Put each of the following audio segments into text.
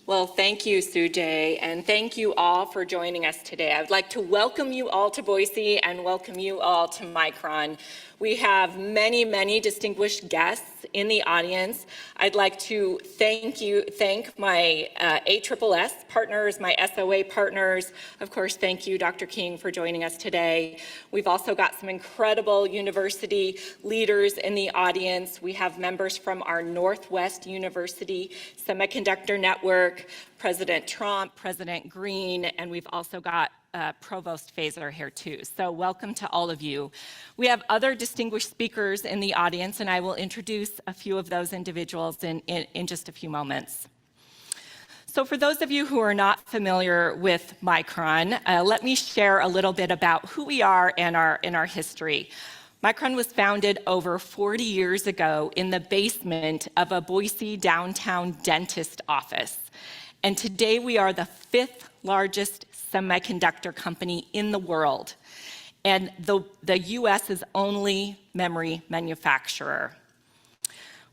Well, thank you, Sujay, and thank you all for joining us today. I would like to welcome you all to Boise and welcome you all to Micron. We have many distinguished guests in the audience. I'd like to thank my ASSS partners, my SOA partners. Of course, thank you, Dr. King, for joining us today. We've also got some incredible university leaders in the audience. We have members from our Northwest University Semiconductor Network, President Trump, President Green, and we've also got Provost Fazer here too. So welcome to all of you. We have other distinguished speakers in the audience, and I will introduce a few of those individuals in just a few moments. So for those of you who are not familiar with Micron, let me share a little bit about who we are and our history. Micron was founded over 40 years ago in the basement of a Boise downtown dentist office. And today we are the 5th largest semiconductor company in the world, and the US's only memory manufacturer.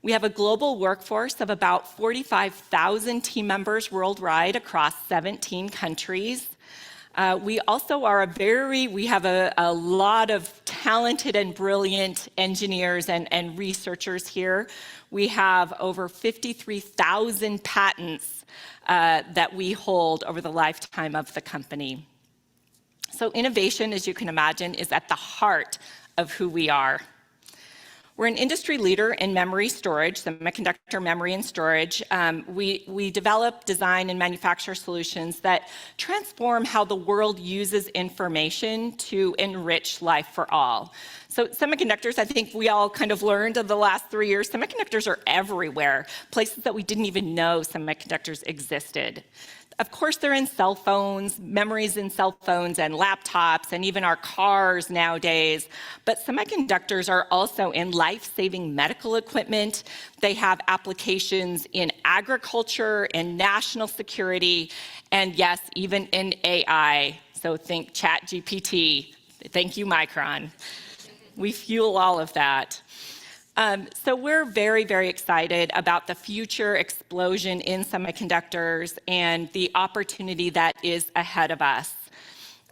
We have a global workforce of about 45,000 team members worldwide across 17 countries. We also are we have a lot of talented and brilliant engineers and researchers here. We have over 53,000 patents that we hold over the lifetime of the company. So innovation, as you can imagine, is at the heart of who we are. We're an industry leader in memory storage, semiconductor memory and storage. We develop, design, and manufacture solutions that transform how the world uses information to enrich life for all. So semiconductors, I think we all kind of learned in the last 3 years, semiconductors are everywhere, places that we didn't even know semiconductors existed. Of course, they're in cell phones, memories in cell phones and laptops, and even our cars nowadays. But semiconductors are also in life-saving medical equipment. They have applications in agriculture, in national security, and yes, even in AI. So think ChatGPT. Thank you, Micron. We fuel all of that. So we're very excited about the future explosion in semiconductors and the opportunity that is ahead of us.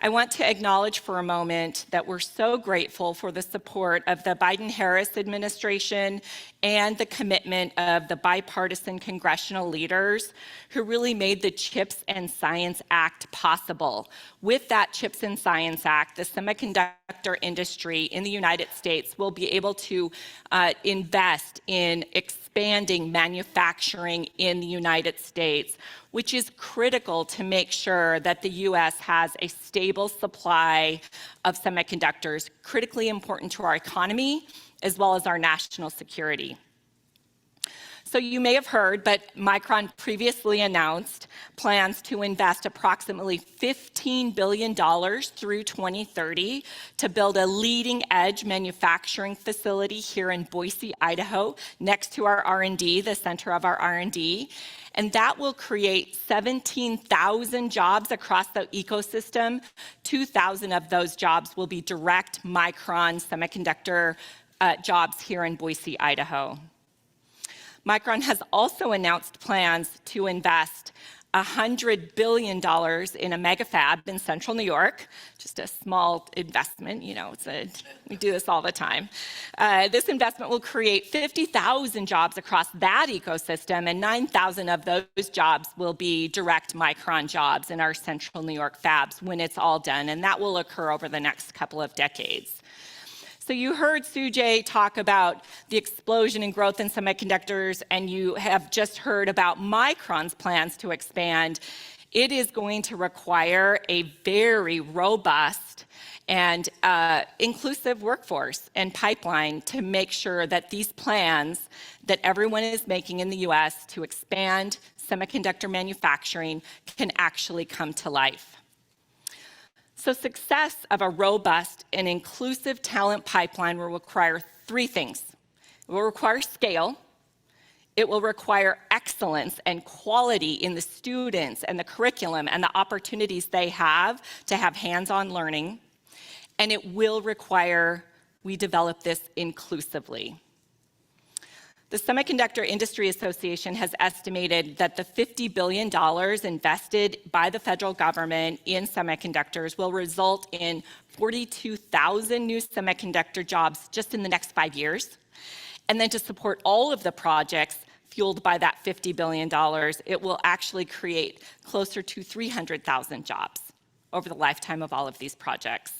I want to acknowledge for a moment that we're so grateful for the support of the Biden-Harris administration and the commitment of the bipartisan congressional leaders who really made the CHIPS and Science Act possible. With that CHIPS and Science Act, the semiconductor industry in the United States will be able to invest in expanding manufacturing in the United States, which is critical to make sure that the U.S. has a stable supply of semiconductors, critically important to our economy, as well as our national security. So you may have heard, but Micron previously announced plans to invest approximately $15 billion through 2030 to build a leading-edge manufacturing facility here in Boise, Idaho, next to our R&D, the center of our R&D. And that will create 17,000 jobs across the ecosystem. 2,000 of those jobs will be direct Micron semiconductor jobs here in Boise, Idaho. Micron has also announced plans to invest $100 billion in a mega fab in central New York. Just a small investment, you know, we do this all the time. This investment will create 50,000 jobs across that ecosystem, and 9,000 of those jobs will be direct Micron jobs in our central New York fabs when it's all done, and that will occur over the next couple of decades. So you heard Sujay talk about the explosion in growth in semiconductors, and you have just heard about Micron's plans to expand. It is going to require a very robust and inclusive workforce and pipeline to make sure that these plans that everyone is making in the US to expand semiconductor manufacturing can actually come to life. So success of a robust and inclusive talent pipeline will require 3 things. It will require scale, it will require excellence and quality in the students and the curriculum and the opportunities they have to have hands-on learning, and it will require we develop this inclusively. The Semiconductor Industry Association has estimated that the $50 billion invested by the federal government in semiconductors will result in 42,000 new semiconductor jobs just in the next 5 years. And then to support all of the projects fueled by that $50 billion, it will actually create closer to 300,000 jobs over the lifetime of all of these projects.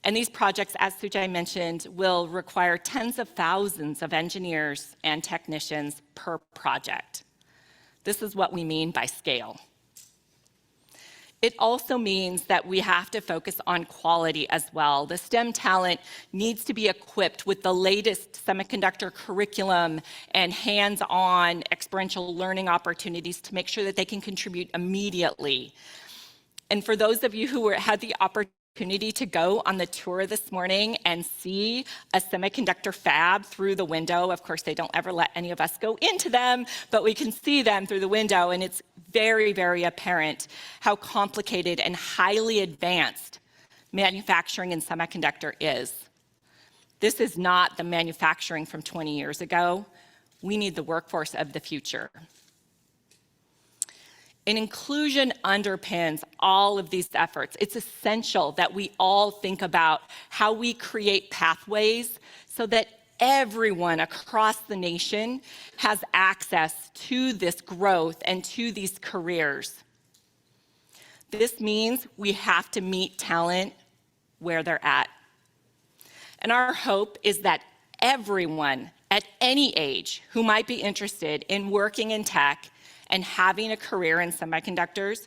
And these projects, as Sujai mentioned, will require tens of thousands of engineers and technicians per project. This is what we mean by scale. It also means that we have to focus on quality as well. The STEM talent needs to be equipped with the latest semiconductor curriculum and hands-on experiential learning opportunities to make sure that they can contribute immediately. And for those of you who had the opportunity to go on the tour this morning and see a semiconductor fab through the window. Of course, they don't ever let any of us go into them, but we can see them through the window, and it's very, very apparent how complicated and highly advanced manufacturing in semiconductor is. This is not the manufacturing from 20 years ago. We need the workforce of the future. And inclusion underpins all of these efforts. It's essential that we all think about how we create pathways so that everyone across the nation has access to this growth and to these careers. This means we have to meet talent where they're at. And our hope is that everyone at any age who might be interested in working in tech and having a career in semiconductors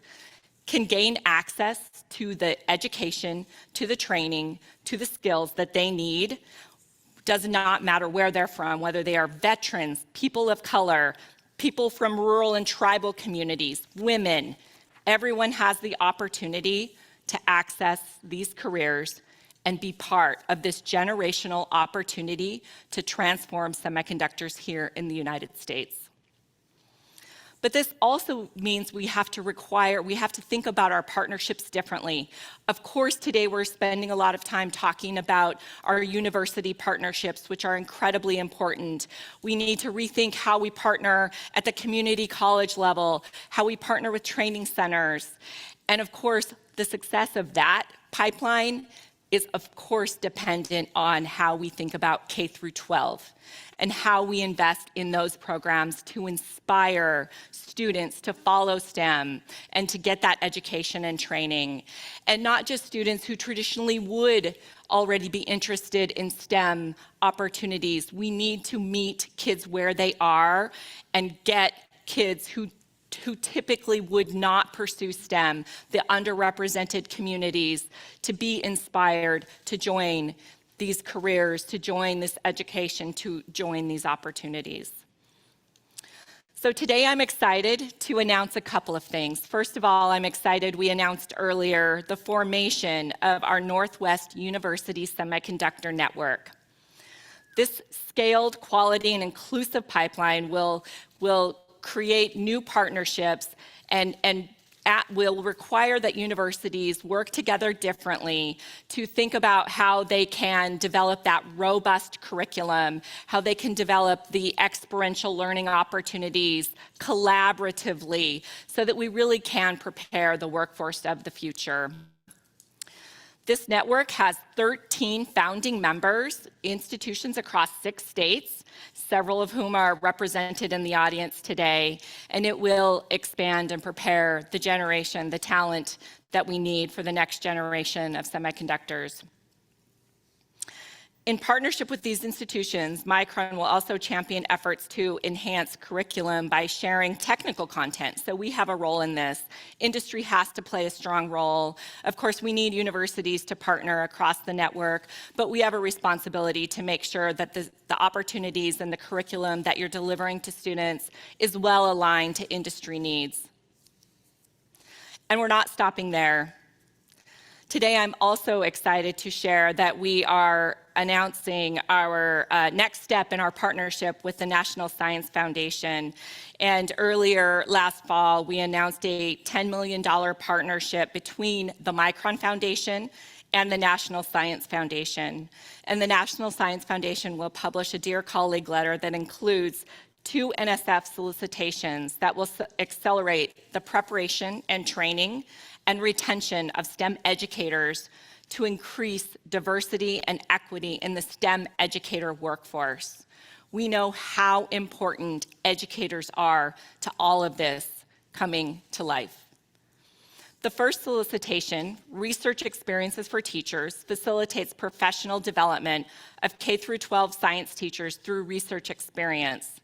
can gain access to the education, to the training, to the skills that they need. Does not matter where they're from, whether they are veterans, people of color, people from rural and tribal communities, women. Everyone has the opportunity to access these careers and be part of this generational opportunity to transform semiconductors here in the United States. But this also means we have to think about our partnerships differently. Of course, today we're spending a lot of time talking about our university partnerships, which are incredibly important. We need to rethink how we partner at the community college level, how we partner with training centers. And of course, the success of that pipeline is of course dependent on how we think about K through 12 and how we invest in those programs to inspire students to follow STEM and to get that education and training. And not just students who traditionally would already be interested in STEM opportunities. We need to meet kids where they are and get kids who typically would not pursue STEM, the underrepresented communities, to be inspired to join these careers, to join this education, to join these opportunities. So today I'm excited to announce a couple of things. First of all, I'm excited we announced earlier the formation of our Northwest University Semiconductor Network. This scaled, quality, and inclusive pipeline will create new partnerships and will require that universities work together differently to think about how they can develop that robust curriculum, how they can develop the experiential learning opportunities collaboratively so that we really can prepare the workforce of the future. This network has 13 founding members, institutions across 6 states, several of whom are represented in the audience today, and it will expand and prepare the generation, the talent that we need for the next generation of semiconductors. In partnership with these institutions, Micron will also champion efforts to enhance curriculum by sharing technical content. So we have a role in this. Industry has to play a strong role. Of course, we need universities to partner across the network, but we have a responsibility to make sure that the opportunities and the curriculum that you're delivering to students is well aligned to industry needs. And we're not stopping there. Today, I'm also excited to share that we are announcing our next step in our partnership with the National Science Foundation. And earlier last fall, we announced a $10 million partnership between the Micron Foundation and the National Science Foundation. And the National Science Foundation will publish a Dear Colleague letter that includes 2 NSF solicitations that will accelerate the preparation and training and retention of STEM educators to increase diversity and equity in the STEM educator workforce. We know how important educators are to all of this coming to life. The first solicitation, Research Experiences for Teachers, facilitates professional development of K-12 science teachers through research experience.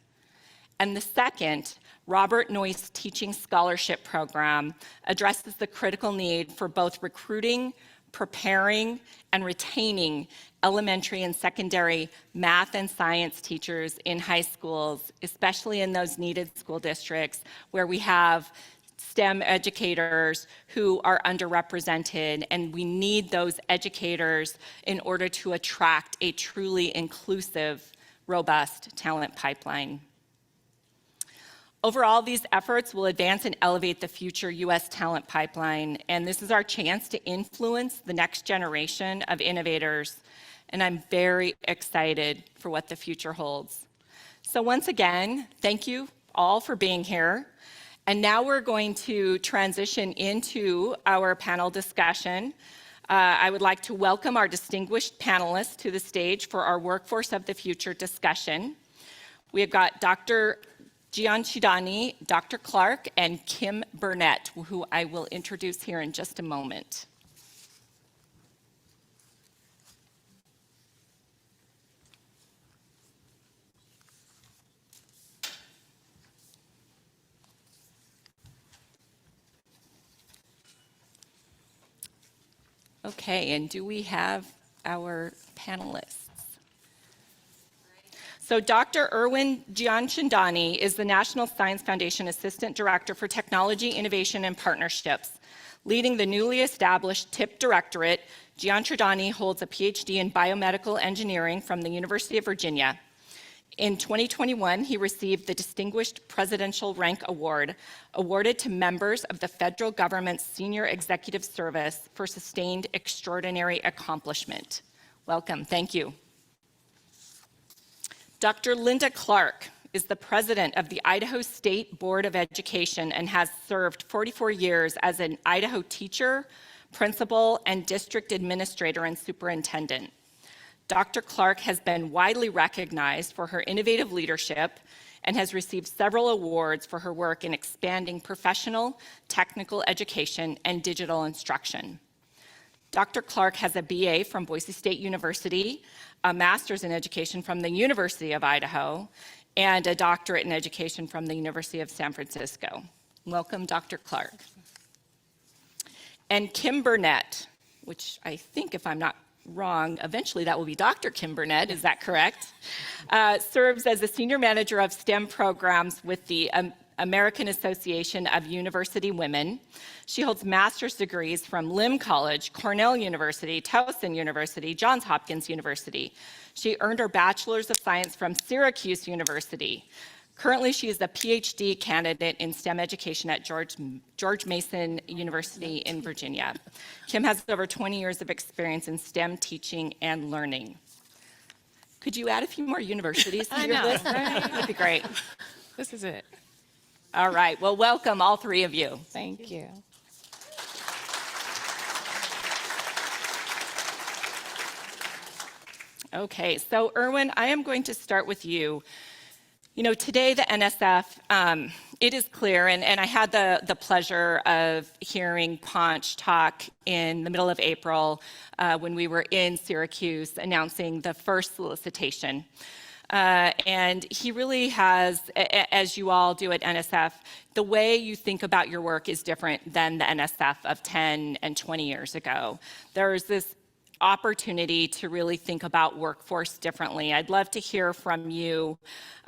And the second, Robert Noyce Teaching Scholarship Program, addresses the critical need for both recruiting, preparing, and retaining elementary and secondary math and science teachers in high schools, especially in those needed school districts where we have STEM educators who are underrepresented, and we need those educators in order to attract a truly inclusive, robust talent pipeline. Overall, these efforts will advance and elevate the future U.S. talent pipeline, and this is our chance to influence the next generation of innovators, and I'm very excited for what the future holds. So once again, thank you all for being here. And now we're going to transition into our panel discussion. I would like to welcome our distinguished panelists to the stage for our Workforce of the Future discussion. We have got Dr. Gianchandani, Dr. Clark, and Kim Burnett, who I will introduce here in just a moment. Okay, and do we have our panelists? So Dr. Irwin Gianchandani is the National Science Foundation Assistant Director for Technology, Innovation, and Partnerships. Leading the newly established TIP Directorate, Gianchandani holds a PhD in biomedical engineering from the University of Virginia. In 2021, he received the Distinguished Presidential Rank Award, awarded to members of the federal government's Senior Executive Service for sustained extraordinary accomplishment. Welcome, thank you. Dr. Linda Clark is the president of the Idaho State Board of Education and has served 44 years as an Idaho teacher, principal, and district administrator and superintendent. Dr. Clark has been widely recognized for her innovative leadership and has received several awards for her work in expanding professional, technical education, and digital instruction. Dr. Clark has a BA from Boise State University, a master's in education from the University of Idaho, and a doctorate in education from the University of San Francisco. Welcome, Dr. Clark. And Kim Burnett, which I think, if I'm not wrong, eventually that will be Dr. Kim Burnett, is that correct? Serves as the Senior Manager of STEM Programs with the American Association of University Women. She holds master's degrees from Lim College, Cornell University, Towson University, Johns Hopkins University. She earned her Bachelor's of Science from Syracuse University. Currently, she is a PhD candidate in STEM education at George Mason University in Virginia. Kim has over 20 years of experience in STEM teaching and learning. Could you add a few more universities to your list? That'd be great. This is it. All right, well, welcome all three of you. Thank you. Okay, so Irwin, I am going to start with you. You know, today the NSF, it is clear, and I had the pleasure of hearing Ponch talk in the middle of April when we were in Syracuse announcing the first solicitation. And he really has, as you all do at NSF, the way you think about your work is different than the NSF of 10 and 20 years ago. There's this opportunity to really think about workforce differently. I'd love to hear from you,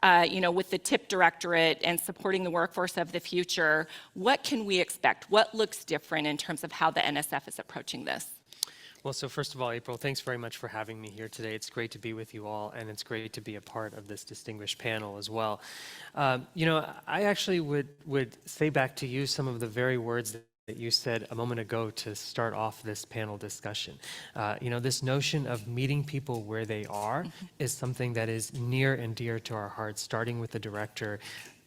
with the TIP Directorate and supporting the workforce of the future, what can we expect? What looks different in terms of how the NSF is approaching this? Well, so first of all, April, thanks very much for having me here today. It's great to be with you all, and it's great to be a part of this distinguished panel as well. I actually would say back to you some of the very words that you said a moment ago to start off this panel discussion. This notion of meeting people where they are is something that is near and dear to our hearts, starting with the director,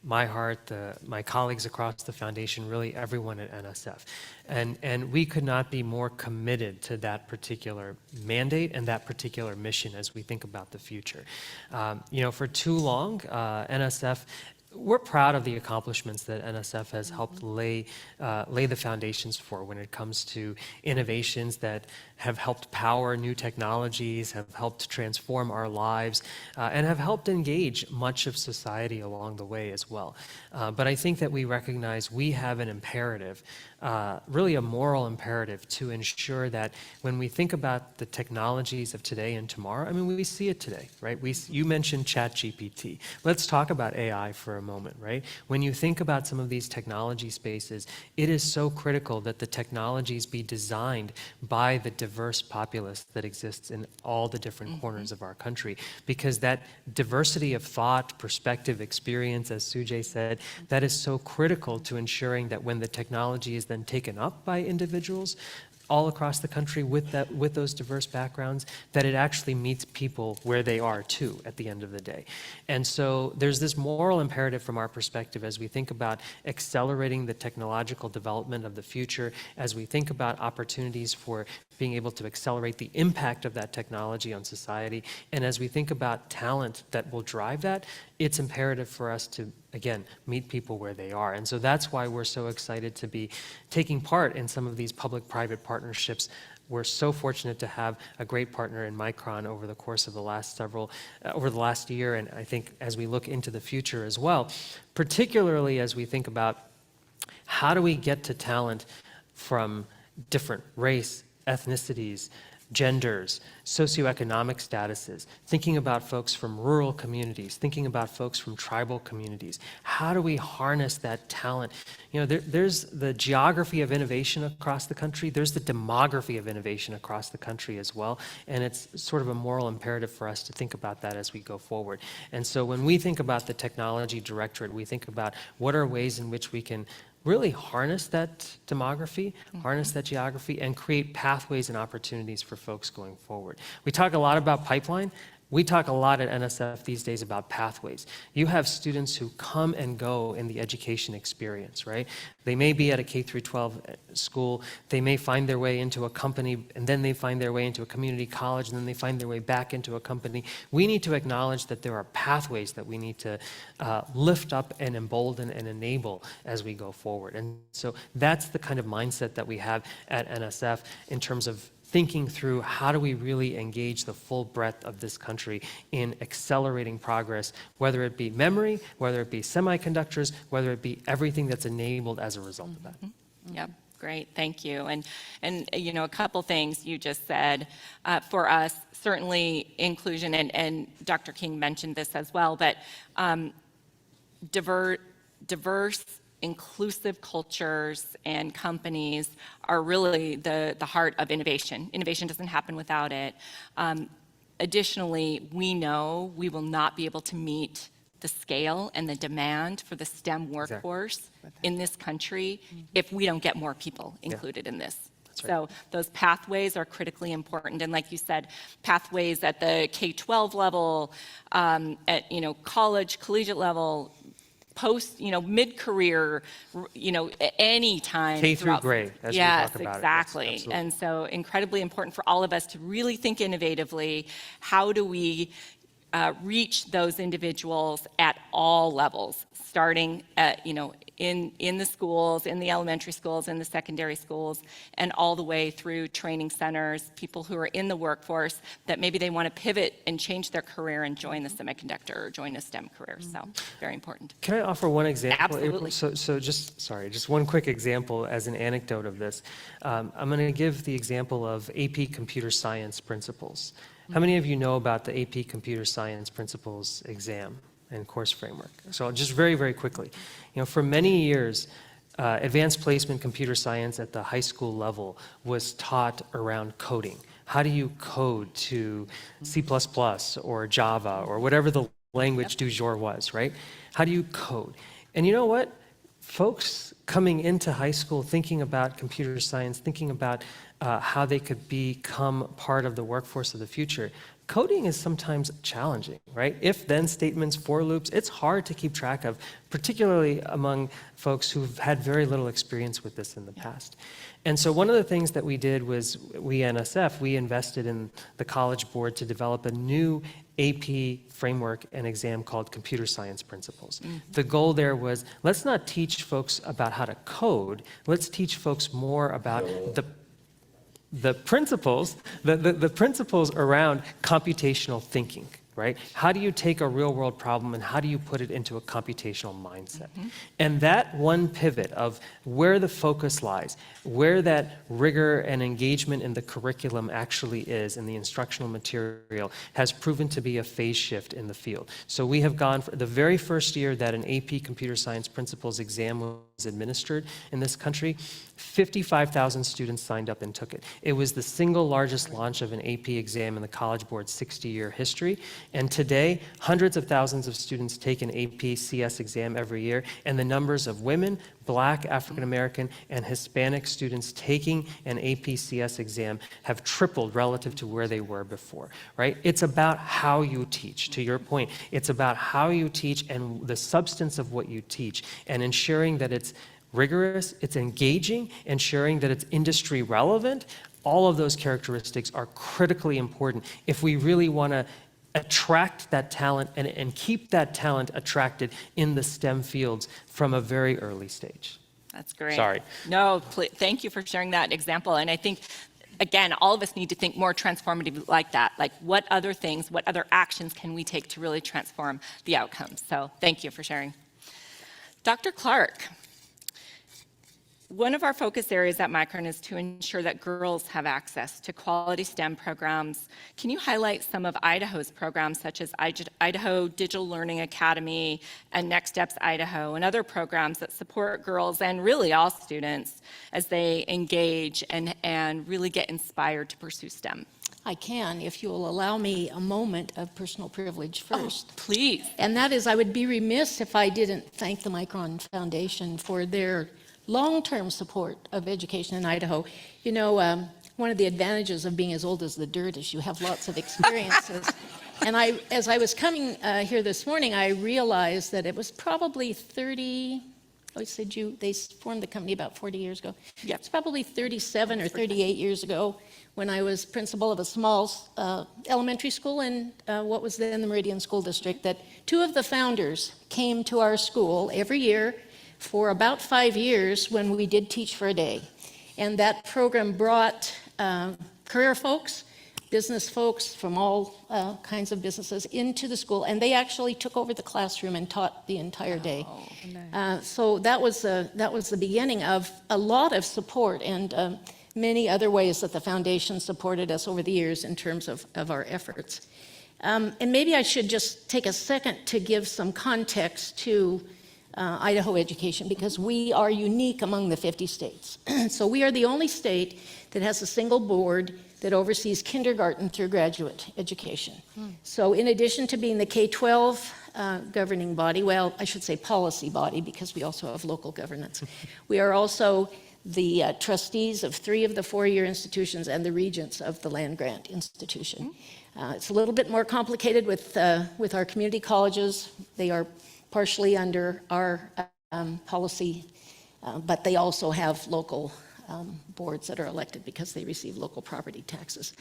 my heart, my colleagues across the foundation, really everyone at NSF. And we could not be more committed to that particular mandate and that particular mission as we think about the future. For too long, NSF, we're proud of the accomplishments that NSF has helped lay the foundations for when it comes to innovations that have helped power new technologies, have helped transform our lives, and have helped engage much of society along the way as well. But I think that we recognize we have an imperative, really a moral imperative, to ensure that when we think about the technologies of today and tomorrow, I mean, we see it today, right? You mentioned ChatGPT. Let's talk about AI for a moment, right? When you think about some of these technology spaces, it is so critical that the technologies be designed by the diverse populace that exists in all the different corners of our country, because that diversity of thought, perspective, experience, as Sujay said, that is so critical to ensuring that when the technology is then taken up by individuals all across the country with those diverse backgrounds, that it actually meets people where they are too at the end of the day. And so there's this moral imperative from our perspective as we think about accelerating the technological development of the future, as we think about opportunities for being able to accelerate the impact of that technology on society, and as we think about talent that will drive that, it's imperative for us to, again, meet people where they are. And so that's why we're so excited to be taking part in some of these public-private partnerships. We're so fortunate to have a great partner in Micron over the course of the last year, and I think as we look into the future as well, particularly as we think about how do we get to talent from different race, ethnicities, genders, socioeconomic statuses, thinking about folks from rural communities, thinking about folks from tribal communities. How do we harness that talent? There's the geography of innovation across the country, there's the demography of innovation across the country as well, and it's sort of a moral imperative for us to think about that as we go forward. And so when we think about the technology directorate, we think about what are ways in which we can really harness that demography, harness that geography, and create pathways and opportunities for folks going forward. We talk a lot about pipeline. We talk a lot at NSF these days about pathways. You have students who come and go in the education experience, right? They may be at a K through 12 school, they may find their way into a company, and then they find their way into a community college, and then they find their way back into a company. We need to acknowledge that there are pathways that we need to lift up and embolden and enable as we go forward. And so that's the kind of mindset that we have at NSF in terms of thinking through how do we really engage the full breadth of this country in accelerating progress, whether it be memory, whether it be semiconductors, whether it be everything that's enabled as a result of that. Yeah, great, thank you. And a couple things you just said. For us, certainly inclusion, and Dr. King mentioned this as well, but diverse, inclusive cultures and companies are really the heart of innovation. Innovation doesn't happen without it. Additionally, we know we will not be able to meet the scale and the demand for the STEM workforce in this country if we don't get more people included in this. Right. So those pathways are critically important. And like you said, pathways at the K-12 level, at college, collegiate level, post, mid-career, any time. K through grade, as we talk about it. Yes, exactly. Yes, and so incredibly important for all of us to really think innovatively. How do we reach those individuals at all levels, starting at, in the schools, in the elementary schools, in the secondary schools, and all the way through training centers, people who are in the workforce that maybe they want to pivot and change their career and join the semiconductor or join a STEM career. So very important. Can I offer one example? Absolutely. So just one quick example as an anecdote of this. I'm going to give the example of AP Computer Science Principles. How many of you know about the AP Computer Science Principles exam and course framework? So just very, very quickly. For many years, advanced placement computer science at the high school level was taught around coding. How do you code to C++ or Java or whatever the language du jour was, right? How do you code? And you know what? folks coming into high school thinking about computer science, thinking about how they could become part of the workforce of the future, coding is sometimes challenging, right? If-then statements, for loops, it's hard to keep track of, particularly among folks who've had very little experience with this in the past. And so one of the things that we did was, NSF, we invested in the College Board to develop a new AP framework and exam called Computer Science Principles. The goal there was, let's not teach folks about how to code, let's teach folks more about the principles, the principles around computational thinking, right? How do you take a real world problem and how do you put it into a computational mindset? And that one pivot of where the focus lies, where that rigor and engagement in the curriculum actually is in the instructional material has proven to be a phase shift in the field. So we have gone for the very first year that an AP Computer Science Principles exam was administered in this country, 55,000 students signed up and took it. It was the single largest launch of an AP exam in the College Board's 60-year history. And today, hundreds of thousands of students take an AP CS exam every year, and the numbers of women, Black, African American, and Hispanic students taking an AP CS exam have tripled relative to where they were before, right? It's about how you teach, to your point. It's about how you teach and the substance of what you teach, and ensuring that it's rigorous, it's engaging, ensuring that it's industry relevant. All of those characteristics are critically important if we really want to attract that talent and keep that talent attracted in the STEM fields from a very early stage. That's great. Sorry. No, thank you for sharing that example. And I think, again, all of us need to think more transformative like that. Like what other things, what other actions can we take to really transform the outcomes? So thank you for sharing. Dr. Clark. One of our focus areas at Micron is to ensure that girls have access to quality STEM programs. Can you highlight some of Idaho's programs, such as Idaho Digital Learning Academy and Next Steps Idaho, and other programs that support girls and really all students as they engage and really get inspired to pursue STEM? I can, if you will allow me a moment of personal privilege first. Oh, please. And that is, I would be remiss if I didn't thank the Micron Foundation for their long-term support of education in Idaho. You know, one of the advantages of being as old as the dirt is you have lots of experiences. And as I was coming here this morning, I realized that it was probably 30, they formed the company about 40 years ago. Yep. It's probably 37 or 38 years ago when I was principal of a small elementary school in what was then the Meridian School District, that two of the founders came to our school every year for about 5 years when we did Teach for a Day. And that program brought career folks, business folks from all kinds of businesses into the school, and they actually took over the classroom and taught the entire day. Oh, nice. So that was the beginning of a lot of support and many other ways that the foundation supported us over the years in terms of our efforts. And maybe I should just take a second to give some context to Idaho education, because we are unique among the 50 states. So we are the only state that has a single board that oversees kindergarten through graduate education. So in addition to being the K-12 governing body, well, I should say policy body, because we also have local governance. We are also the trustees of 3 of the 4-year institutions and the regents of the land-grant institution. It's a little bit more complicated with our community colleges. They are partially under our policy, but they also have local boards that are elected because they receive local property taxes.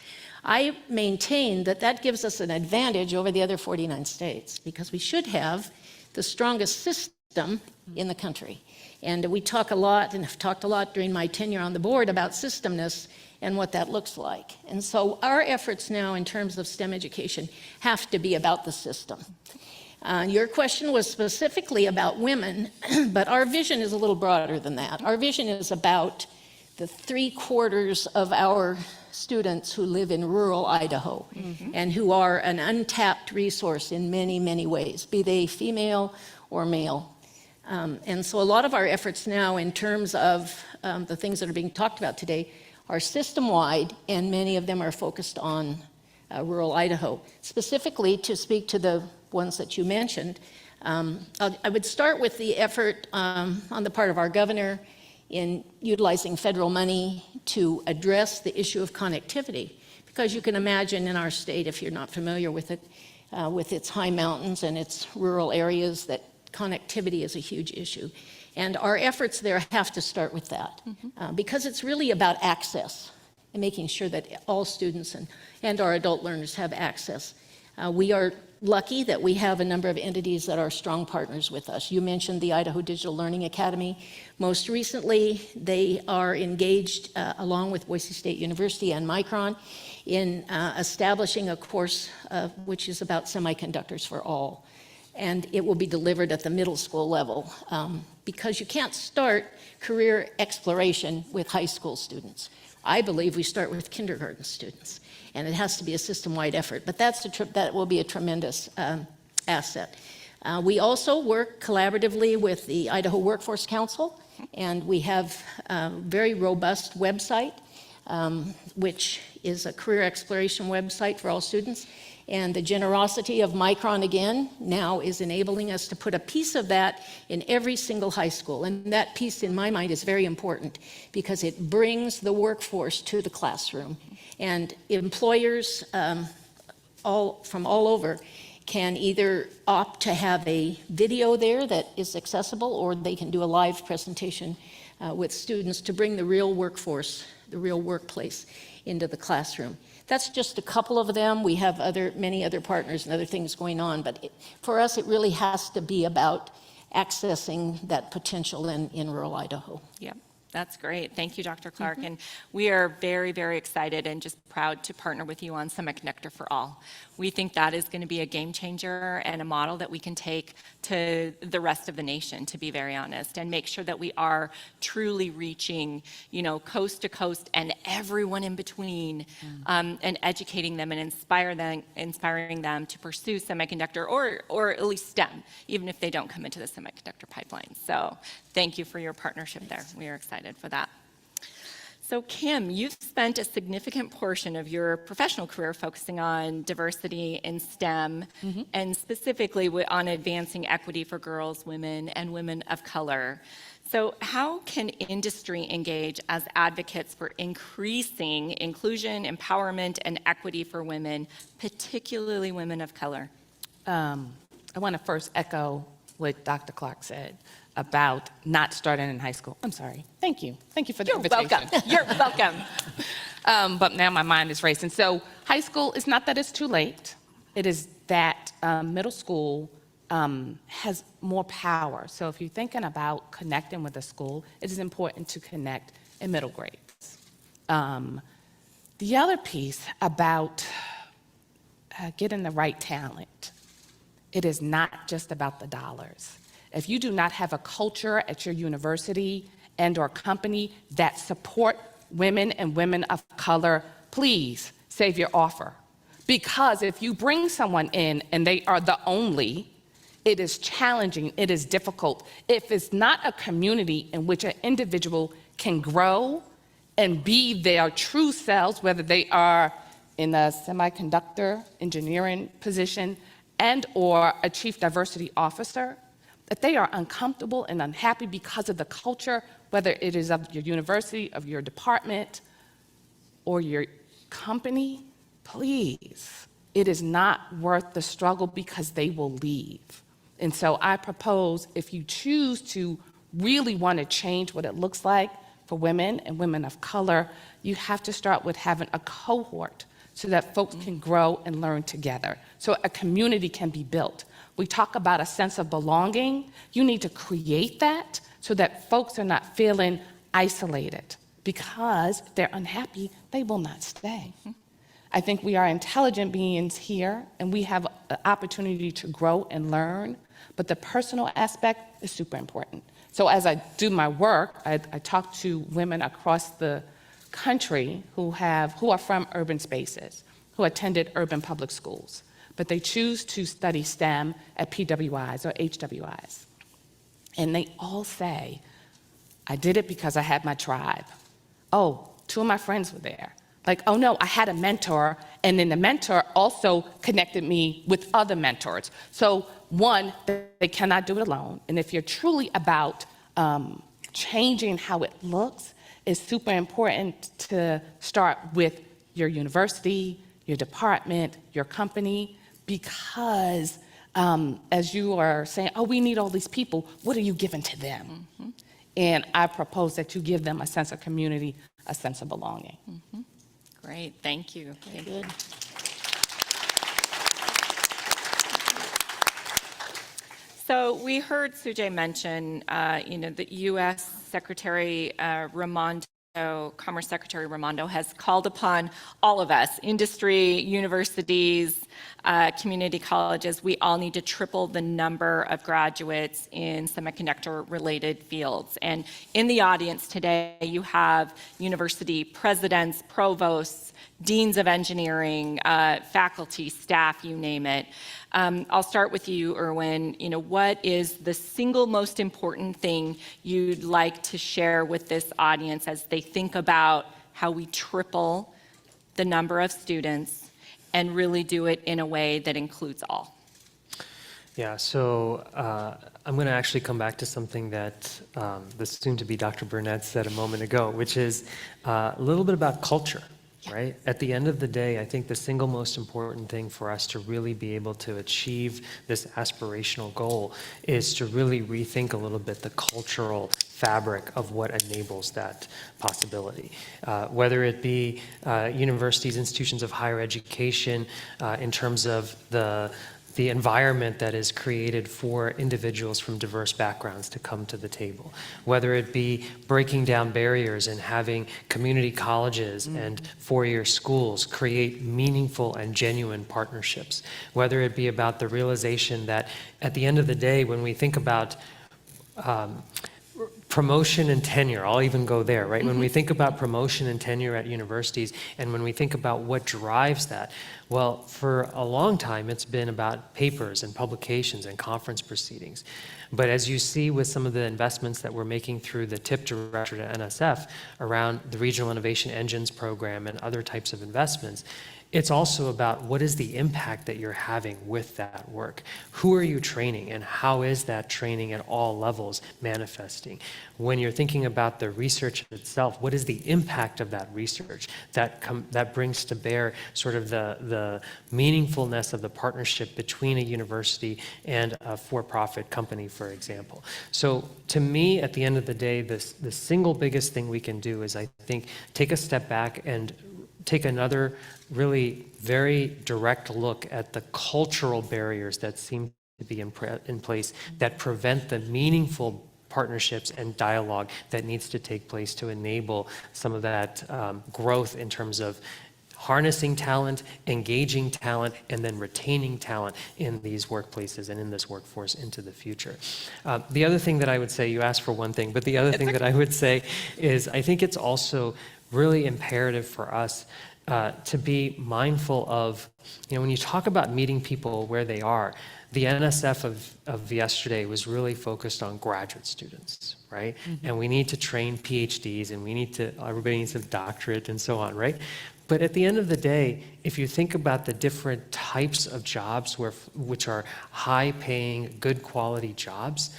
I maintain that that gives us an advantage over the other 49 states, because we should have the strongest system in the country. And we talk a lot, and have talked a lot during my tenure on the board, about systemness and what that looks like. And so our efforts now in terms of STEM education have to be about the system. Your question was specifically about women, but our vision is a little broader than that. Our vision is about the 3/4 of our students who live in rural Idaho and who are an untapped resource in many, many ways, be they female or male. And so a lot of our efforts now in terms of the things that are being talked about today are system-wide, and many of them are focused on rural Idaho. Specifically, to speak to the ones that you mentioned, I would start with the effort on the part of our governor in utilizing federal money to address the issue of connectivity. Because you can imagine in our state, if you're not familiar with it, with its high mountains and its rural areas, that connectivity is a huge issue. And our efforts there have to start with that, because it's really about access and making sure that all students and our adult learners have access. We are lucky that we have a number of entities that are strong partners with us. You mentioned the Idaho Digital Learning Academy. Most recently, they are engaged, along with Boise State University and Micron, in establishing a course which is about semiconductors for all. And it will be delivered at the middle school level, because you can't start career exploration with high school students. I believe we start with kindergarten students, and it has to be a system-wide effort. But that will be a tremendous asset. We also work collaboratively with the Idaho Workforce Council, and we have a very robust website, which is a career exploration website for all students. And the generosity of Micron, again, now is enabling us to put a piece of that in every single high school. And that piece, in my mind, is very important because it brings the workforce to the classroom. And employers from all over can either opt to have a video there that is accessible, or they can do a live presentation with students to bring the real workforce, the real workplace into the classroom. That's just a couple of them. We have many other partners and other things going on, but for us, it really has to be about accessing that potential in rural Idaho. Yep. That's great. Thank you, Dr. Clark. And we are very, very excited and just proud to partner with you on Semiconductor for All. We think that is going to be a game changer and a model that we can take to the rest of the nation, to be very honest, and make sure that we are truly reaching, coast to coast and everyone in between, and educating them and inspiring them to pursue semiconductor or at least STEM, even if they don't come into the semiconductor pipeline. So thank you for your partnership there. We are excited for that. So Kim, you've spent a significant portion of your professional career focusing on diversity in STEM, and specifically on advancing equity for girls, women, and women of color. So how can industry engage as advocates for increasing inclusion, empowerment, and equity for women, particularly women of color? I want to first echo what Dr. Clark said about not starting in high school. I'm sorry. Thank you. Thank you for the invitation. You're welcome. But now my mind is racing. So high school, it's not that it's too late. It is that middle school has more power. So if you're thinking about connecting with a school, it is important to connect in middle grades. The other piece about getting the right talent, it is not just about the dollars. If you do not have a culture at your university and or company that support women and women of color, please save your offer. Because if you bring someone in and they are the only, it is challenging, it is difficult. If it's not a community in which an individual can grow and be their true selves, whether they are in a semiconductor engineering position and or a chief diversity officer, that they are uncomfortable and unhappy because of the culture, whether it is of your university, of your department, or your company, please, it is not worth the struggle because they will leave. And so I propose, if you choose to really want to change what it looks like for women and women of color, you have to start with having a cohort so that folks can grow and learn together, so a community can be built. We talk about a sense of belonging. You need to create that so that folks are not feeling isolated, because if they're unhappy, they will not stay. I think we are intelligent beings here, and we have an opportunity to grow and learn, but the personal aspect is super important. So as I do my work, I talk to women across the country who are from urban spaces, who attended urban public schools, but they choose to study STEM at PWIs or HWIs. And they all say, I did it because I had my tribe. Oh, 2 of my friends were there. Like, oh no, I had a mentor, and then the mentor also connected me with other mentors. So one, they cannot do it alone. And if you're truly about changing how it looks, it's super important to start with your university, your department, your company, because as you are saying, oh, we need all these people, what are you giving to them? And I propose that you give them a sense of community, a sense of belonging. Great, thank you. Thank you. Good. So we heard Sujay mention, the U.S. Secretary Raimondo, Commerce Secretary Raimondo has called upon all of us, industry, universities, community colleges. We all need to triple the number of graduates in semiconductor-related fields. And in the audience today, you have university presidents, provosts, deans of engineering, faculty, staff, you name it. I'll start with you, Erwin. What is the single most important thing you'd like to share with this audience as they think about how we triple the number of students and really do it in a way that includes all? Yeah, so I'm going to actually come back to something that the soon-to-be Dr. Burnett said a moment ago, which is a little bit about culture. Right? At the end of the day, I think the single most important thing for us to really be able to achieve this aspirational goal is to really rethink a little bit the cultural fabric of what enables that possibility. Whether it be universities, institutions of higher education, in terms of the environment that is created for individuals from diverse backgrounds to come to the table. Whether it be breaking down barriers and having community colleges and four-year schools create meaningful and genuine partnerships. Whether it be about the realization that at the end of the day, when we think about promotion and tenure, I'll even go there, right? When we think about promotion and tenure at universities, and when we think about what drives that, well, for a long time, it's been about papers and publications and conference proceedings. But as you see with some of the investments that we're making through the TIP director to NSF around the Regional Innovation Engines program and other types of investments, it's also about what is the impact that you're having with that work. Who are you training, and how is that training at all levels manifesting? When you're thinking about the research itself, what is the impact of that research that brings to bear sort of the meaningfulness of the partnership between a university and a for-profit company, for example. So to me, at the end of the day, the single biggest thing we can do is, I think, take a step back and take another really very direct look at the cultural barriers that seem to be in place that prevent the meaningful partnerships and dialogue that needs to take place to enable some of that growth in terms of harnessing talent, engaging talent, and then retaining talent in these workplaces and in this workforce into the future. The other thing that I would say, you asked for one thing, but the other thing that I would say is I think it's also really imperative for us to be mindful of, when you talk about meeting people where they are, the NSF of yesterday was really focused on graduate students, right? And we need to train PhDs, and everybody needs a doctorate and so on, right? But at the end of the day, if you think about the different types of jobs which are high-paying, good quality jobs,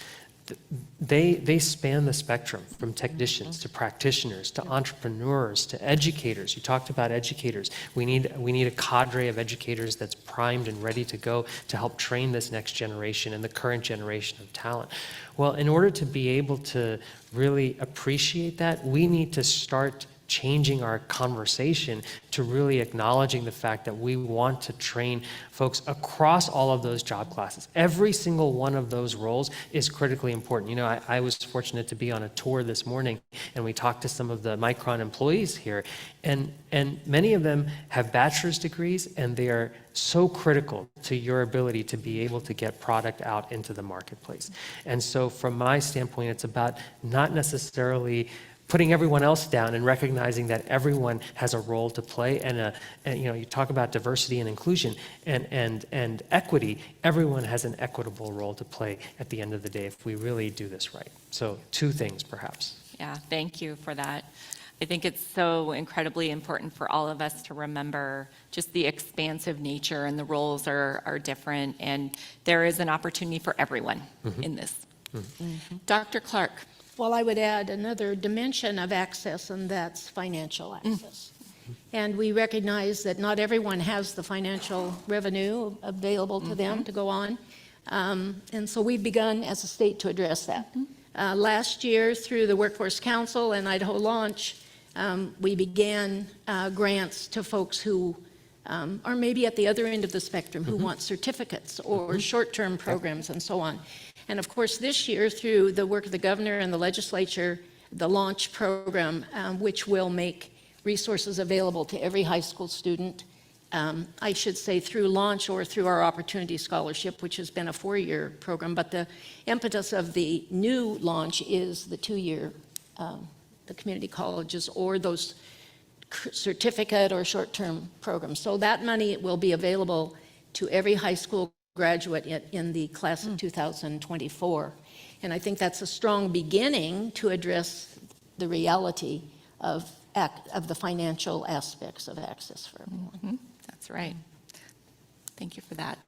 they span the spectrum from technicians to practitioners to entrepreneurs to educators. You talked about educators. We need a cadre of educators that's primed and ready to go to help train this next generation and the current generation of talent. Well, in order to be able to really appreciate that, we need to start changing our conversation to really acknowledging the fact that we want to train folks across all of those job classes. Every single one of those roles is critically important. I was fortunate to be on a tour this morning, and we talked to some of the Micron employees here, and many of them have bachelor's degrees, and they are so critical to your ability to be able to get product out into the marketplace. And so from my standpoint, it's about not necessarily putting everyone else down and recognizing that everyone has a role to play, and you talk about diversity and inclusion and equity. Everyone has an equitable role to play at the end of the day if we really do this right. So two things, perhaps. Yeah, thank you for that. I think it's so incredibly important for all of us to remember just the expansive nature, and the roles are different, and there is an opportunity for everyone in this. Dr. Clark. Well, I would add another dimension of access, and that's financial access. And we recognize that not everyone has the financial revenue available to them to go on. And so we've begun as a state to address that. Last year, through the Workforce Council and Idaho Launch, we began grants to folks who are maybe at the other end of the spectrum, who want certificates or short-term programs and so on. And of course, this year, through the work of the governor and the legislature, the Launch program, which will make resources available to every high school student, I should say through Launch or through our Opportunity Scholarship, which has been a 4-year program, but the impetus of the new Launch is the 2-year, the community colleges or those certificate or short-term programs. So that money will be available to every high school graduate in the class of 2024. And I think that's a strong beginning to address the reality of the financial aspects of access for everyone. That's right. Thank you for that.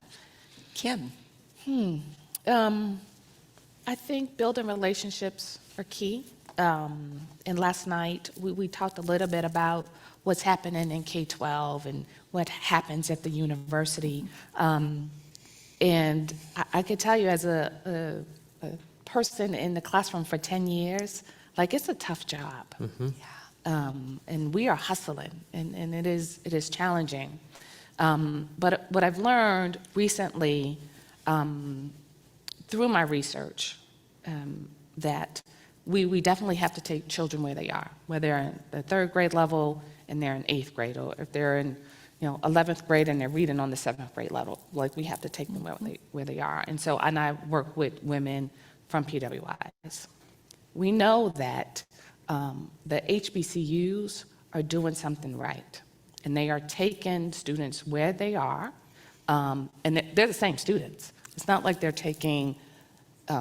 Kim. I think building relationships are key. And last night, we talked a little bit about what's happening in K-12 and what happens at the university. And I could tell you, as a person in the classroom for 10 years, like, it's a tough job. And we are hustling, and it is challenging. But what I've learned recently through my research, that we definitely have to take children where they are, whether they're in the 3rd grade level and they're in 8th grade, or if they're in 11th grade and they're reading on the 7th grade level. Like, we have to take them where they are. And so, and I work with women from PWIs. We know that the HBCUs are doing something right, and they are taking students where they are, and they're the same students. It's not like they're taking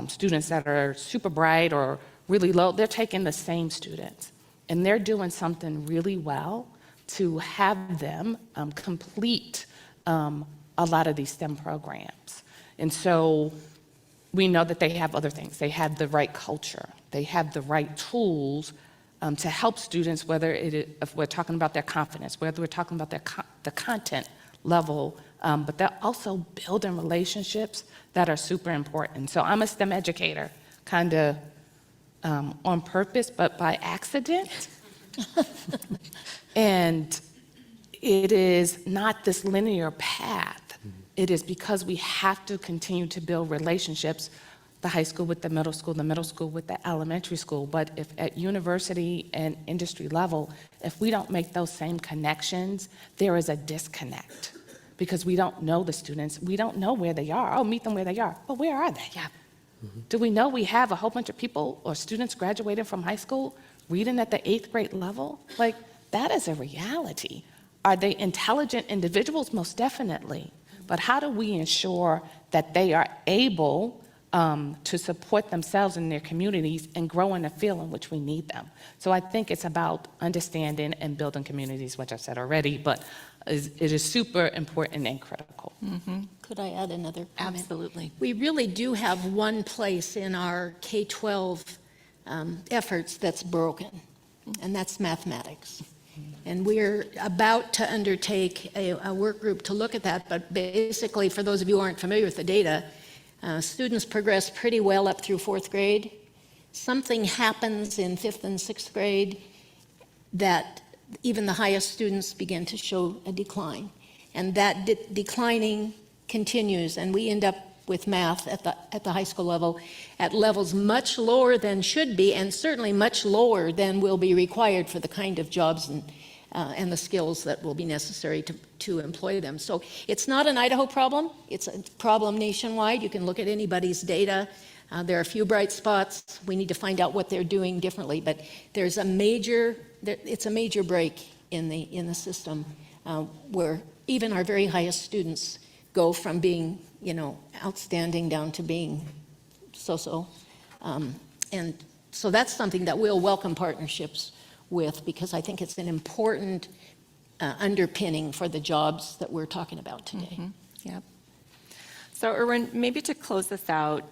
students that are super bright or really low. They're taking the same students, and they're doing something really well to have them complete a lot of these STEM programs. And so we know that they have other things. They have the right culture. They have the right tools to help students, whether if we're talking about their confidence, whether we're talking about the content level, but they're also building relationships that are super important. So I'm a STEM educator, kind of on purpose, but by accident. And it is not this linear path. It is because we have to continue to build relationships, the high school with the middle school with the elementary school. But if at university and industry level, if we don't make those same connections, there is a disconnect, because we don't know the students. We don't know where they are. Oh, meet them where they are. But where are they? Yeah. Do we know we have a whole bunch of people or students graduating from high school reading at the 8th grade level? Like, that is a reality. Are they intelligent individuals? Most definitely. But how do we ensure that they are able to support themselves and their communities and grow in the field in which we need them? So I think it's about understanding and building communities, which I've said already, but it is super important and critical. Could I add another comment? Absolutely. We really do have one place in our K-12 efforts that's broken, and that's mathematics. And we're about to undertake a work group to look at that, but basically, for those of you who aren't familiar with the data, students progress pretty well up through 4th grade. Something happens in 5th and 6th grade that even the highest students begin to show a decline. And that declining continues, and we end up with math at the high school level at levels much lower than should be, and certainly much lower than will be required for the kind of jobs and the skills that will be necessary to employ them. So it's not an Idaho problem, it's a problem nationwide. You can look at anybody's data. There are a few bright spots. We need to find out what they're doing differently, but it's a major break in the system where even our very highest students go from being, outstanding down to being so-so. And so that's something that we'll welcome partnerships with, because I think it's an important underpinning for the jobs that we're talking about today. Yep. So Erwin, maybe to close this out,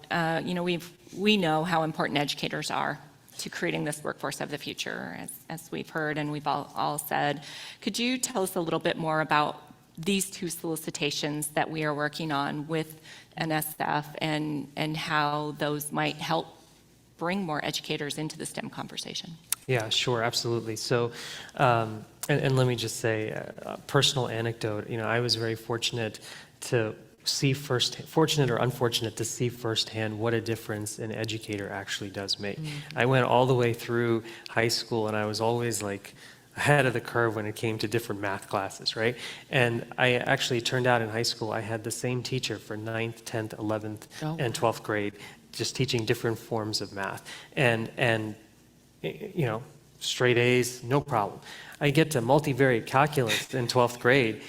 we know how important educators are to creating this workforce of the future, as we've heard and we've all said. Could you tell us a little bit more about these two solicitations that we are working on with NSF and how those might help bring more educators into the STEM conversation? Yeah, sure, absolutely. So, and let me just say a personal anecdote. I was very fortunate to see fortunate or unfortunate to see firsthand what a difference an educator actually does make. I went all the way through high school, and I was always like ahead of the curve when it came to different math classes, right? And I actually turned out in high school, I had the same teacher for 9th, 10th, 11th, and 12th grade, just teaching different forms of math. And straight A's, no problem. I get to multivariate calculus in 12th grade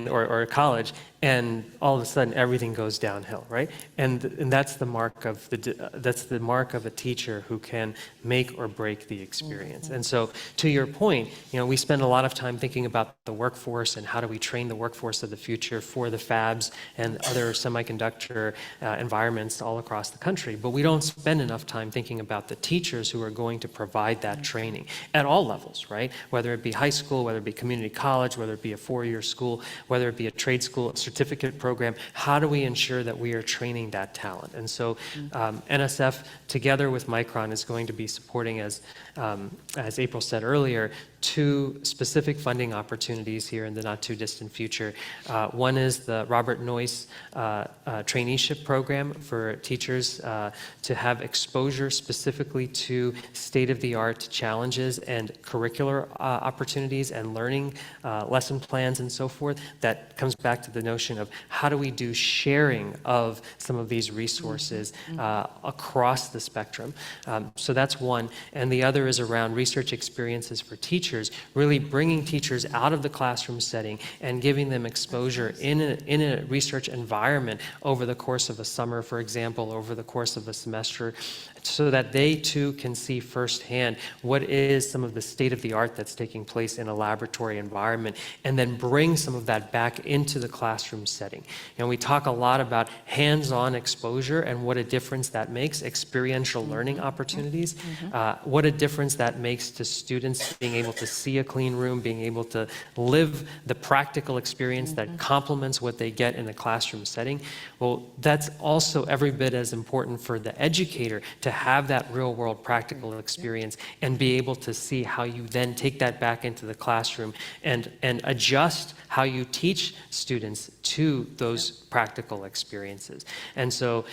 or college, and all of a sudden everything goes downhill, right? And that's the mark of a teacher who can make or break the experience. And so, to your point, we spend a lot of time thinking about the workforce and how do we train the workforce of the future for the fabs and other semiconductor environments all across the country. But we don't spend enough time thinking about the teachers who are going to provide that training at all levels, right? Whether it be high school, whether it be community college, whether it be a four-year school, whether it be a trade school, a certificate program, how do we ensure that we are training that talent? And so NSF, together with Micron, is going to be supporting, as April said earlier, 2 specific funding opportunities here in the not too distant future. One is the Robert Noyce traineeship program for teachers to have exposure specifically to state-of-the-art challenges and curricular opportunities and learning lesson plans and so forth. That comes back to the notion of how do we do sharing of some of these resources across the spectrum. So that's one. And the other is around research experiences for teachers, really bringing teachers out of the classroom setting and giving them exposure in a research environment over the course of a summer, for example, over the course of a semester, so that they too can see firsthand what is some of the state-of-the-art that's taking place in a laboratory environment, and then bring some of that back into the classroom setting. We talk a lot about hands-on exposure and what a difference that makes, experiential learning opportunities, what a difference that makes to students being able to see a clean room, being able to live the practical experience that complements what they get in a classroom setting. Well, that's also every bit as important for the educator to have that real-world practical experience and be able to see how you then take that back into the classroom and adjust how you teach students to those practical experiences. And so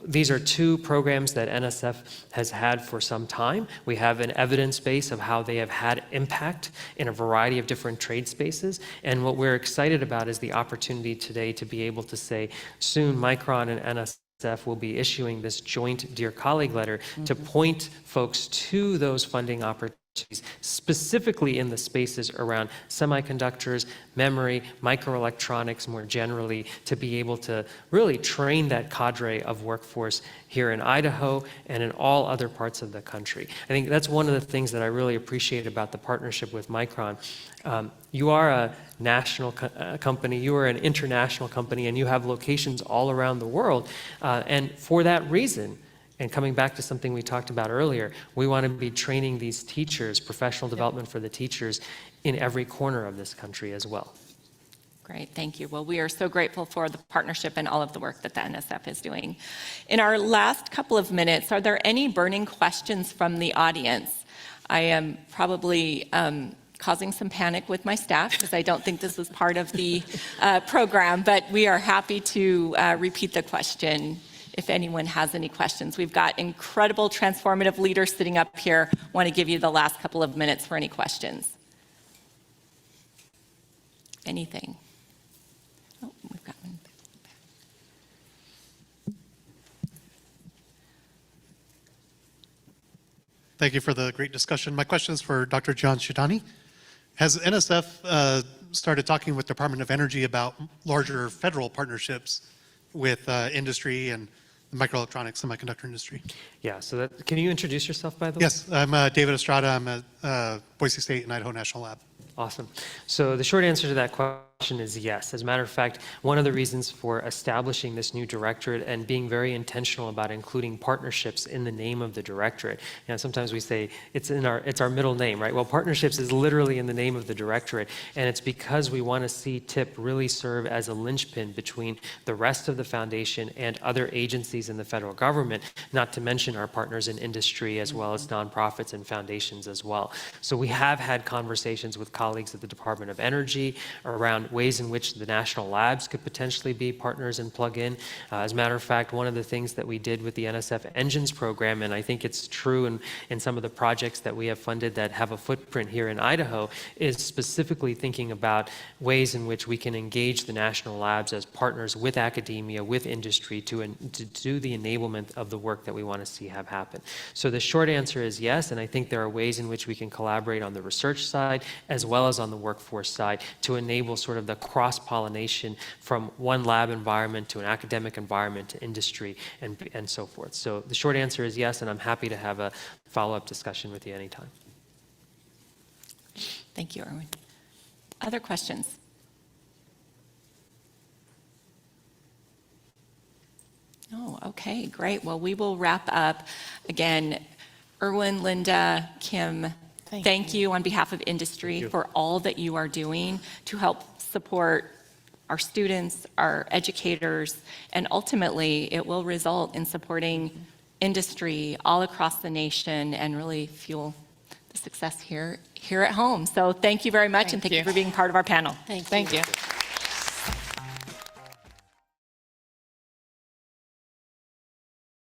these are 2 programs that NSF has had for some time. We have an evidence base of how they have had impact in a variety of different trade spaces. And what we're excited about is the opportunity today to be able to say, soon Micron and NSF will be issuing this joint Dear Colleague letter to point folks to those funding opportunities, specifically in the spaces around semiconductors, memory, microelectronics more generally, to be able to really train that cadre of workforce here in Idaho and in all other parts of the country. I think that's one of the things that I really appreciate about the partnership with Micron. You are a national company, you are an international company, and you have locations all around the world. And for that reason, and coming back to something we talked about earlier, we want to be training these teachers, professional development for the teachers, in every corner of this country as well. Great, thank you. Well, we are so grateful for the partnership and all of the work that the NSF is doing. In our last couple of minutes, are there any burning questions from the audience? I am probably causing some panic with my staff because I don't think this is part of the program, but we are happy to repeat the question if anyone has any questions. We've got incredible transformative leaders sitting up here. Want to give you the last couple of minutes for any questions. Anything? Oh, we've got one. Thank you for the great discussion. My question is for Dr. John Shidani. Has NSF started talking with Department of Energy about larger federal partnerships with industry and microelectronics semiconductor industry. Yeah, so that, can you introduce yourself, by the way? Yes, I'm David Estrada. I'm at Boise State and Idaho National Lab. Awesome. So the short answer to that question is yes. As a matter of fact, one of the reasons for establishing this new directorate and being very intentional about including partnerships in the name of the directorate. Sometimes we say it's our middle name, right? Well, partnerships is literally in the name of the directorate, and it's because we want to see TIP really serve as a linchpin between the rest of the foundation and other agencies in the federal government, not to mention our partners in industry as well as nonprofits and foundations as well. So we have had conversations with colleagues at the Department of Energy around ways in which the national labs could potentially be partners and plug in. As a matter of fact, one of the things that we did with the NSF Engines program, and I think it's true in some of the projects that we have funded that have a footprint here in Idaho, is specifically thinking about ways in which we can engage the national labs as partners with academia, with industry, to do the enablement of the work that we want to see have happen. So the short answer is yes, and I think there are ways in which we can collaborate on the research side as well as on the workforce side to enable sort of the cross-pollination from one lab environment to an academic environment to industry and so forth. So the short answer is yes, and I'm happy to have a follow-up discussion with you anytime. Thank you, Erwin. Other questions? Oh, okay, great. Well, we will wrap up. Again, Erwin, Linda, Kim, thank you on behalf of industry for all that you are doing to help support our students, our educators, and ultimately it will result in supporting industry all across the nation and really fuel the success here at home. So thank you very much, and thank you for being part of our panel. Thank you. Thank you.